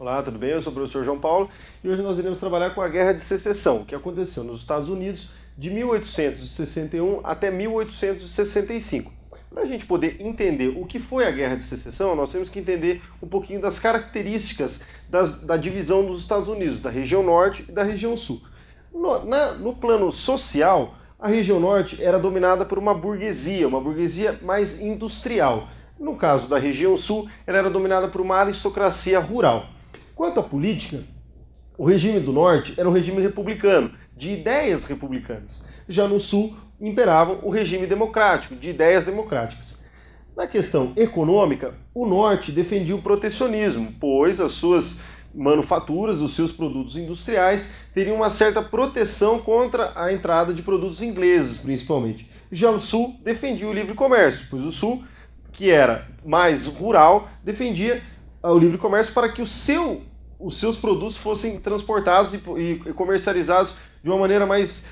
Olá, tudo bem? Eu sou o professor João Paulo e hoje nós iremos trabalhar com a Guerra de Secessão, que aconteceu nos Estados Unidos de 1861 até 1865. Para a gente poder entender o que foi a Guerra de Secessão, nós temos que entender um pouquinho das características da divisão dos Estados Unidos, da região norte e da região sul. No plano social, a região norte era dominada por uma burguesia mais industrial. No caso da região sul, ela era dominada por uma aristocracia rural. Quanto à política, o regime do norte era um regime republicano, de ideias republicanas. Já no sul, imperava o regime democrático, de ideias democráticas. Na questão econômica, o norte defendia o protecionismo, pois as suas manufaturas, os seus produtos industriais, teriam uma certa proteção contra a entrada de produtos ingleses, principalmente. Já o sul defendia o livre comércio, pois o sul, que era mais rural, defendia o livre comércio para que os seus produtos fossem transportados e comercializados de uma maneira mais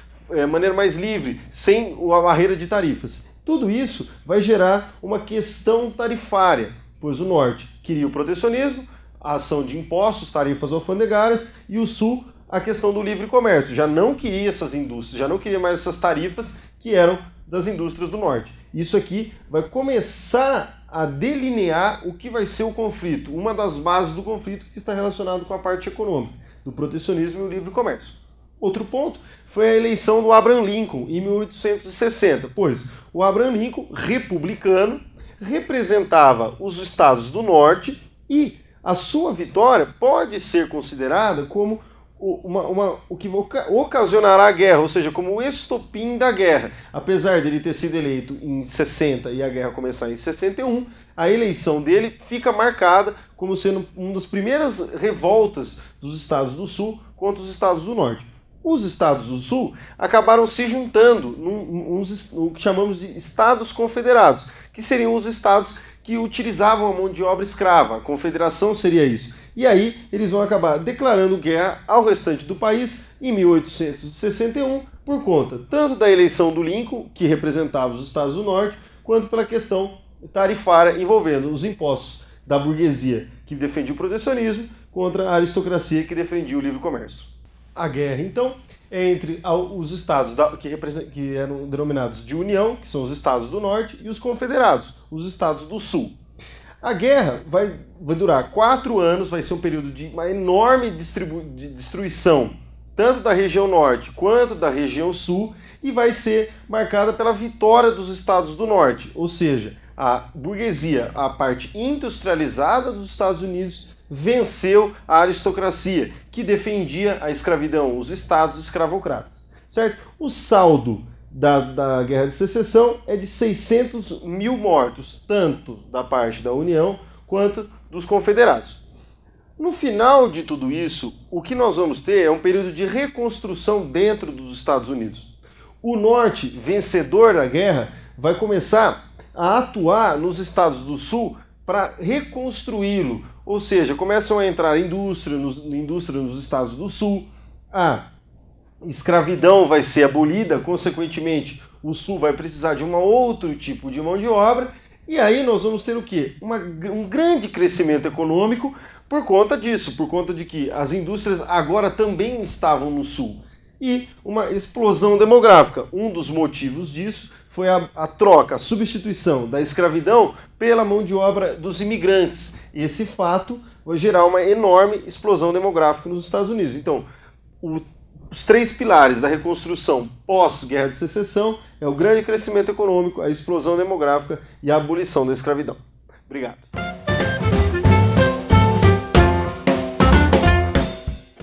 livre, sem a barreira de tarifas. Tudo isso vai gerar uma questão tarifária, pois o norte queria o protecionismo, a ação de impostos, tarifas alfandegárias, e o sul a questão do livre comércio. Já não queria essas indústrias, já não queria mais essas tarifas que eram das indústrias do norte. Isso aqui vai começar a delinear o que vai ser o conflito, uma das bases do conflito que está relacionado com a parte econômica, do protecionismo e o livre comércio. Outro ponto foi a eleição do Abraham Lincoln em 1860, pois o Abraham Lincoln, republicano, representava os estados do norte e a sua vitória pode ser considerada como o que ocasionará a guerra, ou seja, como o estopim da guerra. Apesar de ele ter sido eleito em 60 e a guerra começar em 61, a eleição dele fica marcada como sendo uma das primeiras revoltas dos estados do sul contra os estados do norte. Os estados do sul acabaram se juntando no que chamamos de estados confederados, que seriam os estados que utilizavam a mão de obra escrava. A confederação seria isso. E aí eles vão acabar declarando guerra ao restante do país em 1861 por conta tanto da eleição do Lincoln, que representava os estados do norte, quanto pela questão tarifária envolvendo os impostos da burguesia, que defendia o protecionismo, contra a aristocracia, que defendia o livre comércio. A guerra, então, é entre os estados que eram denominados de União, que são os estados do norte, e os confederados, os estados do sul. A guerra vai durar 4 anos, vai ser um período de uma enorme destruição, tanto da região norte quanto da região sul, e vai ser marcada pela vitória dos estados do norte, ou seja, a burguesia, a parte industrializada dos Estados Unidos, venceu a aristocracia, que defendia a escravidão, os estados escravocratas. Certo? O saldo da Guerra de Secessão é de 600 mil mortos, tanto da parte da União quanto dos confederados. No final de tudo isso, o que nós vamos ter é um período de reconstrução dentro dos Estados Unidos. O norte, vencedor da guerra, vai começar a atuar nos estados do sul para reconstruí-lo, ou seja, começam a entrar indústria nos estados do sul, a escravidão vai ser abolida, consequentemente o sul vai precisar de um outro tipo de mão de obra, e aí nós vamos ter o quê? Um grande crescimento econômico por conta disso, por conta de que as indústrias agora também estavam no sul. E uma explosão demográfica. Um dos motivos disso foi a troca, a substituição da escravidão pela mão de obra dos imigrantes. E esse fato vai gerar uma enorme explosão demográfica nos Estados Unidos. Então, os 3 pilares da reconstrução pós-Guerra de Secessão é o grande crescimento econômico, a explosão demográfica e a abolição da escravidão. Obrigado.